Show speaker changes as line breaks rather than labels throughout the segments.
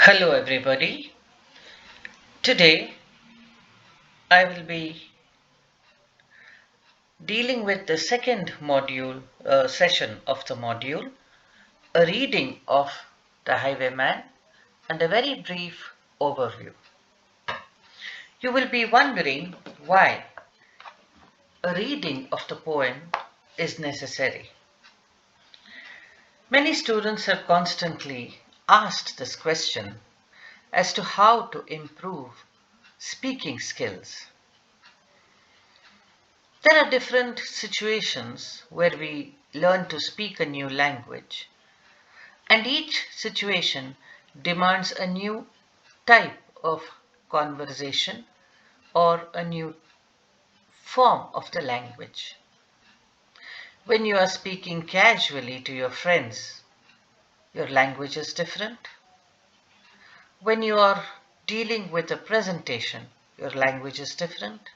Hello, everybody. Today I will be dealing with the second module session of the module, a reading of The Highwayman and a very brief overview. You will be wondering why a reading of the poem is necessary. Many students have constantly asked this question as to how to improve speaking skills. There are different situations where we learn to speak a new language, and each situation demands a new type of conversation or a new form of the language. When you are speaking casually to your friends, your language is different. When you are dealing with a presentation, your language is different.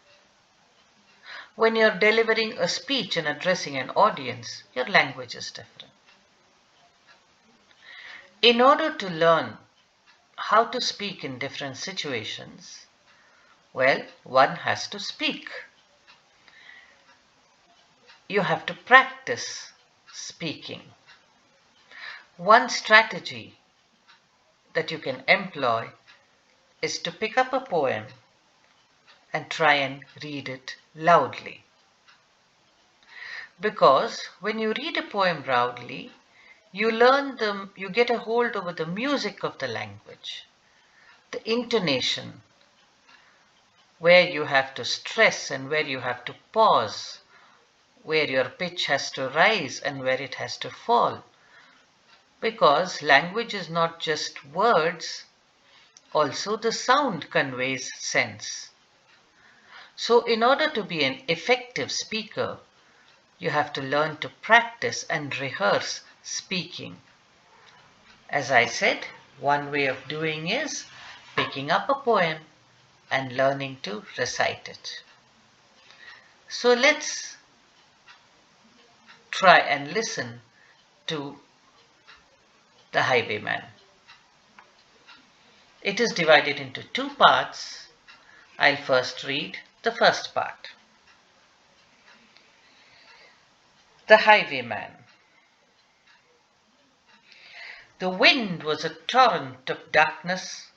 When you're delivering a speech and addressing an audience, your language is different. In order to learn how to speak in different situations, well, one has to speak. You have to practice speaking. One strategy that you can employ is to pick up a poem and try and read it loudly. Because when you read a poem loudly, you get a hold over the music of the language, the intonation, where you have to stress and where you have to pause, where your pitch has to rise and where it has to fall. Because language is not just words, also the sound conveys sense. So in order to be an effective speaker, you have to learn to practice and rehearse speaking. As I said, one way of doing is picking up a poem and learning to recite it. So let's try and listen to The Highwayman. It is divided into two parts. I'll first read the first part. The Highwayman. The wind was a torrent of darkness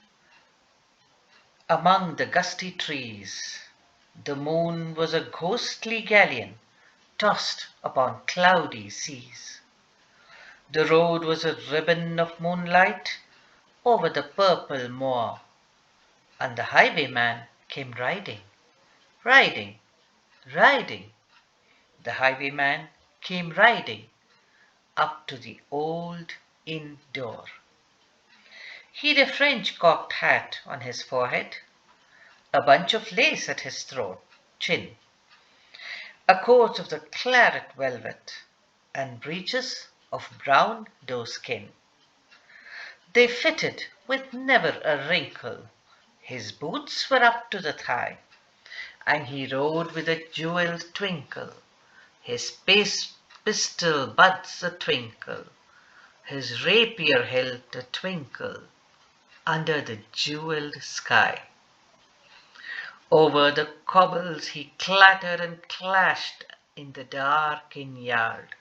among the gusty trees. The moon was a ghostly galleon tossed upon cloudy seas. The road was a ribbon of moonlight over the purple moor, and the highwayman came riding, riding, riding. The highwayman came riding up to the old inn door. He'd a French cocked hat on his forehead, a bunch of lace at his chin, a coat of the claret velvet, and breeches of brown doeskin. They fitted with never a wrinkle. His boots were up to the thigh, and he rode with a jeweled twinkle, his pistol buds a twinkle, his rapier hilt a twinkle, under the jeweled sky. Over the cobbles he clattered and clashed in the dark inn yard.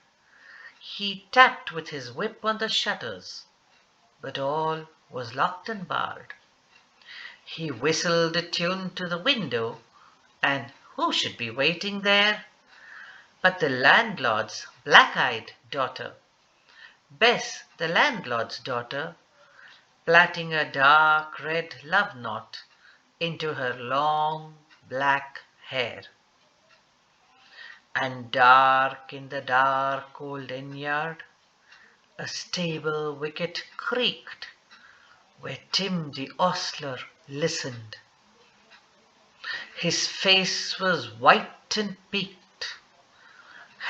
He tapped with his whip on the shutters, but all was locked and barred. He whistled a tune to the window, and who should be waiting there but the landlord's black-eyed daughter, Bess, the landlord's daughter, plaiting a dark red love knot into her long black hair. And dark in the dark old inn-yard, a stable wicket creaked, where Tim the ostler listened. His face was white and peaked,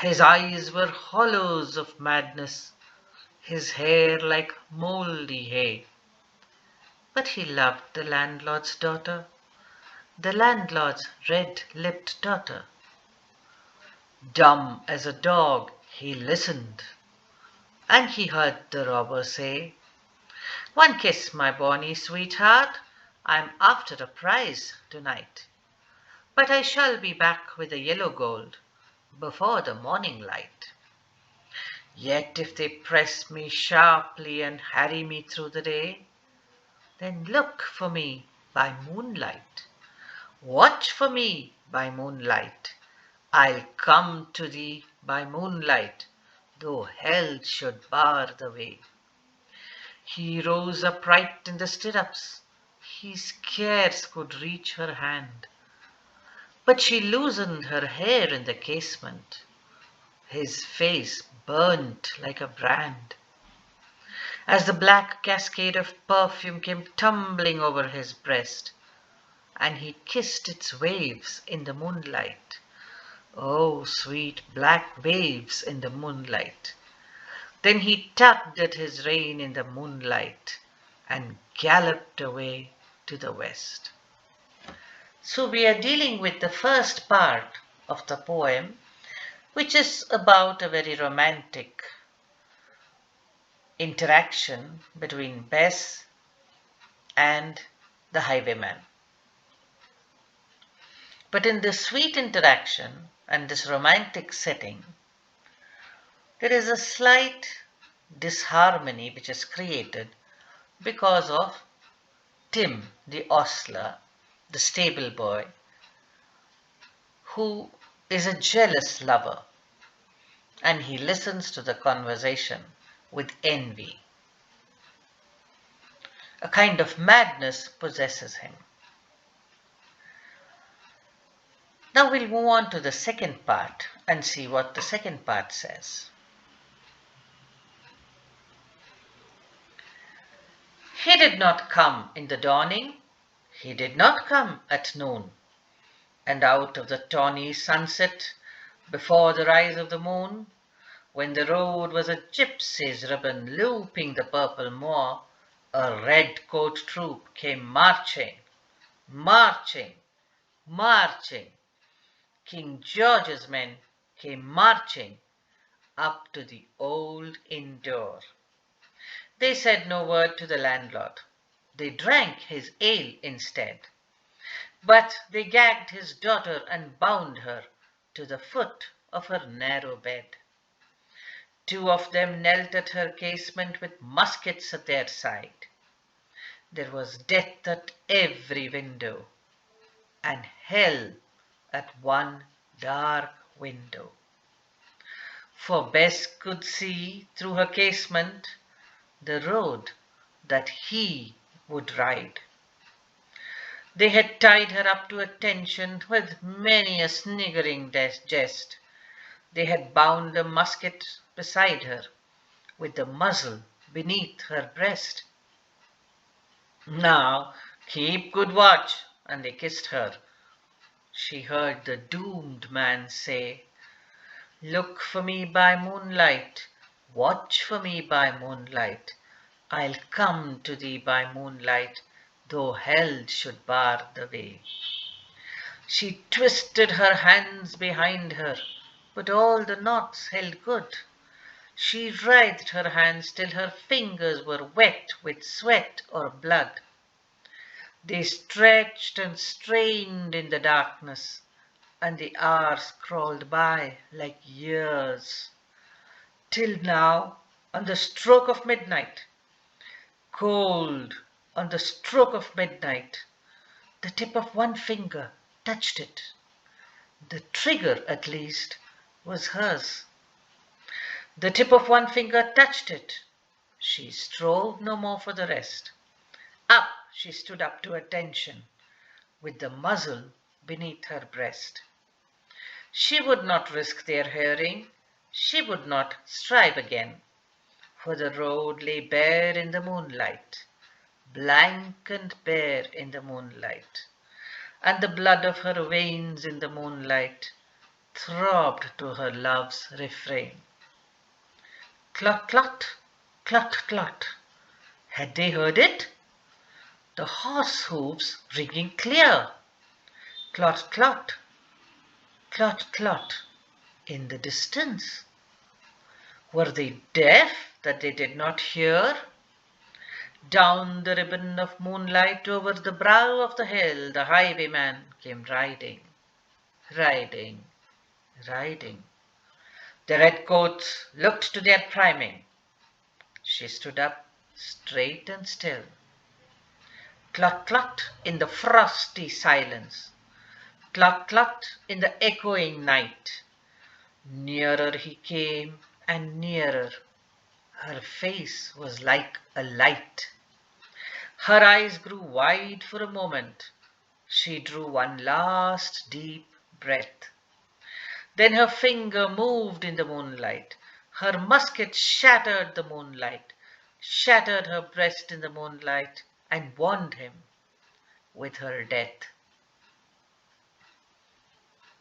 his eyes were hollows of madness, his hair like mouldy hay. But he loved the landlord's daughter, the landlord's red-lipped daughter. Dumb as a dog he listened, and he heard the robber say, One kiss, my bonny sweetheart, I'm after a prize tonight. But I shall be back with the yellow gold before the morning light. Yet if they press me sharply and harry me through the day, then look for me by moonlight. Watch for me by moonlight. I'll come to thee by moonlight, though hell should bar the way. He rose upright in the stirrups. He scarce could reach her hand. But she loosened her hair in the casement. His face burnt like a brand. As the black cascade of perfume came tumbling over his breast, and he kissed its waves in the moonlight. Oh, sweet black waves in the moonlight. Then he tugged at his rein in the moonlight and galloped away to the west. So we are dealing with the first part of the poem, which is about a very romantic interaction between Bess and the highwayman. But in this sweet interaction and this romantic setting, there is a slight disharmony which is created because of Tim, the ostler, the stable boy, who is a jealous lover, and he listens to the conversation with envy. A kind of madness possesses him. Now we'll move on to the second part and see what the second part says. He did not come in the dawning, he did not come at noon, and out of the tawny sunset, before the rise of the moon, when the road was a gypsy's ribbon looping the purple moor, a red-coat troop came marching, marching, marching. King George's men came marching up to the old inn door. They said no word to the landlord. They drank his ale instead. But they gagged his daughter and bound her to the foot of her narrow bed. Two of them knelt at her casement with muskets at their side. There was death at every window, and hell at one dark window. For Bess could see through her casement the road that he would ride. They had tied her up to attention with many a sniggering jest. They had bound a musket beside her, with the muzzle beneath her breast. Now keep good watch, and they kissed her. She heard the doomed man say, look for me by moonlight, watch for me by moonlight. I'll come to thee by moonlight, though hell should bar the way. She twisted her hands behind her, but all the knots held good. She writhed her hands till her fingers were wet with sweat or blood. They stretched and strained in the darkness, and the hours crawled by like years. Till now, on the stroke of midnight, cold on the stroke of midnight, the tip of one finger touched it. The trigger, at least, was hers. The tip of one finger touched it. She strove no more for the rest. Up she stood up to attention, with the muzzle beneath her breast. She would not risk their hearing, she would not strive again, for the road lay bare in the moonlight, blank and bare in the moonlight, and the blood of her veins in the moonlight throbbed to her love's refrain. Clot, clot, clot, clot. Had they heard it? The horse hoofs ringing clear. Clot, clot, clot, clot, in the distance. Were they deaf that they did not hear? Down the ribbon of moonlight over the brow of the hill, the highwayman came riding, riding, riding. The redcoats looked to their priming. She stood up, straight and still. Cluck clucked in the frosty silence, cluck clucked in the echoing night. Nearer he came and nearer. Her face was like a light. Her eyes grew wide for a moment. She drew one last deep breath. Then her finger moved in the moonlight. Her musket shattered the moonlight, shattered her breast in the moonlight, and warned him with her death.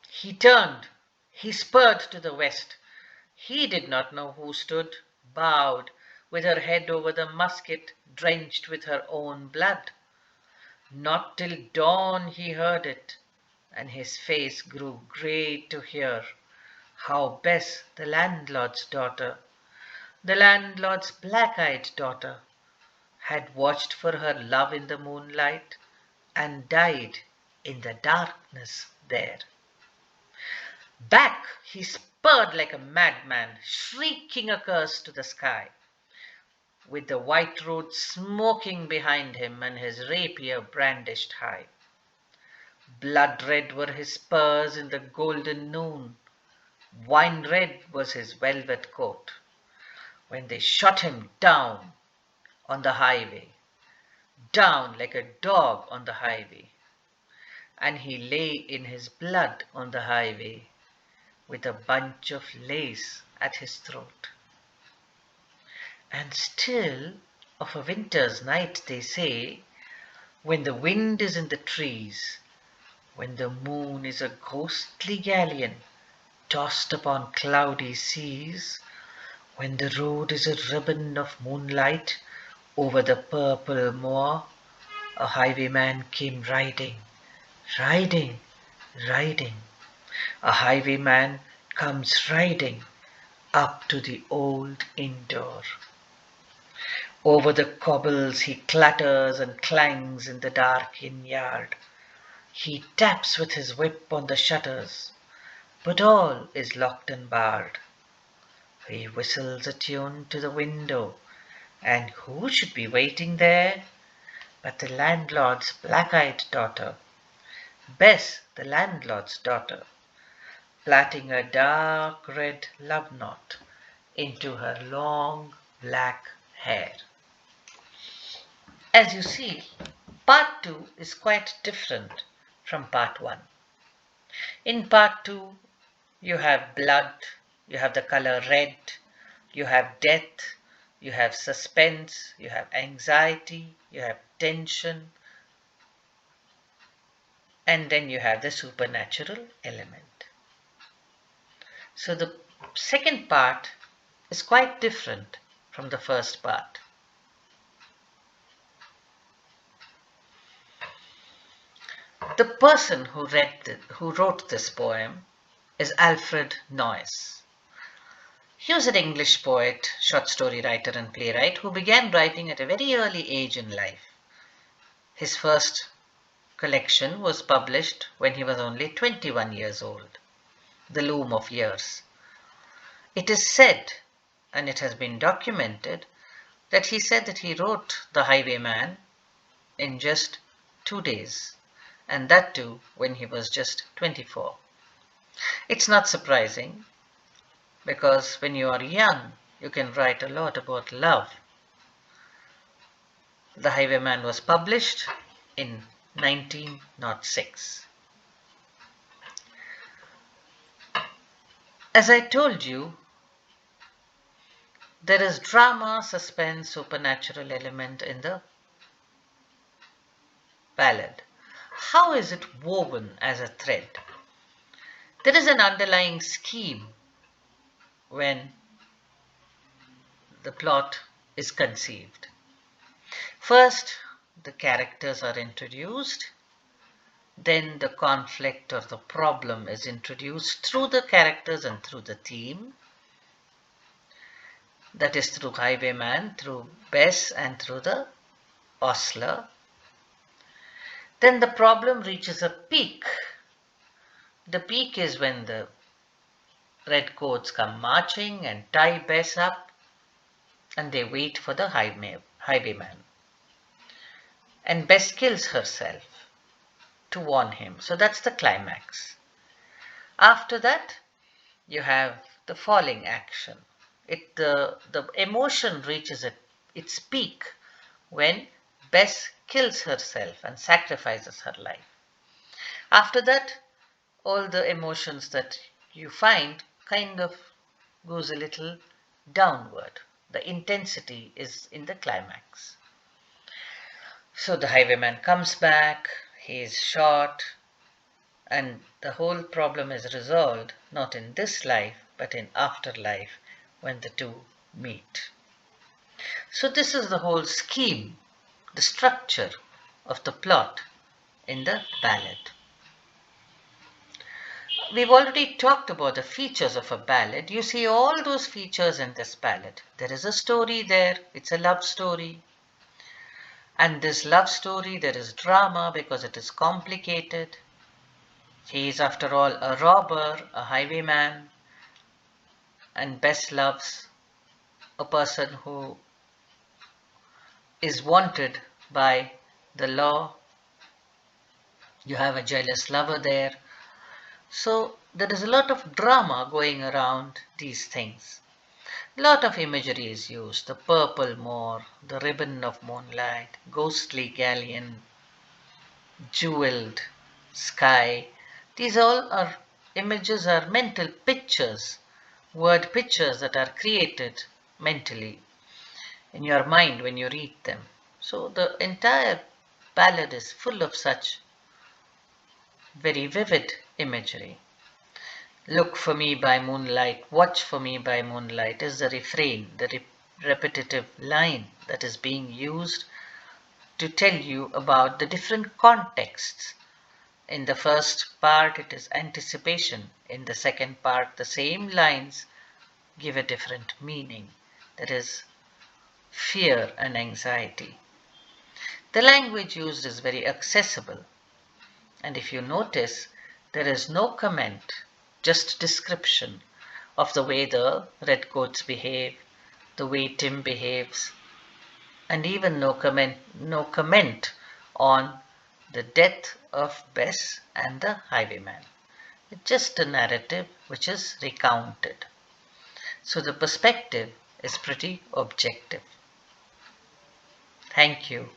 He turned. He spurred to the west. He did not know who stood, bowed, with her head over the musket, drenched with her own blood. Not till dawn he heard it, and his face grew grey to hear how Bess, the landlord's daughter, the landlord's black-eyed daughter, had watched for her love in the moonlight and died in the darkness there. Back he spurred like a madman, shrieking a curse to the sky, with the white road smoking behind him and his rapier brandished high. Blood red were his spurs in the golden noon, wine red was his velvet coat, when they shot him down on the highway, down like a dog on the highway, and he lay in his blood on the highway, with a bunch of lace at his throat. And still, of a winter's night, they say, when the wind is in the trees, when the moon is a ghostly galleon tossed upon cloudy seas, when the road is a ribbon of moonlight over the purple moor, a highwayman came riding, riding, riding. A highwayman comes riding up to the old inn door. Over the cobbles he clatters and clangs in the dark inn yard. He taps with his whip on the shutters, but all is locked and barred. He whistles a tune to the window, and who should be waiting there but the landlord's black-eyed daughter, Bess, the landlord's daughter, plaiting a dark red love knot into her long black hair. As you see, part 2 is quite different from part 1. In part 2, you have blood, you have the color red, you have death, you have suspense, you have anxiety, you have tension, and then you have the supernatural element. So the second part is quite different from the first part. The person who wrote this poem is Alfred Noyce. He was an English poet, short story writer and playwright who began writing at a very early age in life. His first collection was published when he was only 21 years old, The Loom of Years. It is said, and it has been documented, that he said that he wrote The Highwayman in just 2 days, and that too when he was just 24. It's not surprising, because when you are young, you can write a lot about love. The Highwayman was published in 1906. As I told you, there is drama, suspense, supernatural element in the ballad. How is it woven as a thread? There is an underlying scheme when the plot is conceived. First, the characters are introduced, then the conflict or the problem is introduced through the characters and through the theme. That is through Highwayman, through Bess, and through the ostler. Then the problem reaches a peak. The peak is when the redcoats come marching and tie Bess up, and they wait for the highwayman. And Bess kills herself to warn him. So that's the climax. After that, you have the falling action. The emotion reaches its peak when Bess kills herself and sacrifices her life. After that, all the emotions that you find kind of goes a little downward. The intensity is in the climax. So the highwayman comes back, he is shot, and the whole problem is resolved not in this life but in afterlife when the two meet. So this is the whole scheme, the structure of the plot in the ballad. We've already talked about the features of a ballad. You see all those features in this ballad. There is a story there, it's a love story. And this love story, there is drama because it is complicated. He is, after all, a robber, a highwayman, and Bess loves a person who is wanted by the law. You have a jealous lover there. So there is a lot of drama going around these things. A lot of imagery is used. The purple moor, the ribbon of moonlight, ghostly galleon, jeweled sky. These all are images, are mental pictures, word pictures that are created mentally in your mind when you read them. So the entire ballad is full of such very vivid imagery. Look for me by moonlight, watch for me by moonlight is the refrain, the repetitive line that is being used to tell you about the different contexts. In the first part, it is anticipation. In the second part, the same lines give a different meaning. That is fear and anxiety. The language used is very accessible. And if you notice, there is no comment, just description of the way the redcoats behave, the way Tim behaves, and even no comment on the death of Bess and the highwayman. It's just a narrative which is recounted. So the perspective is pretty objective. Thank you.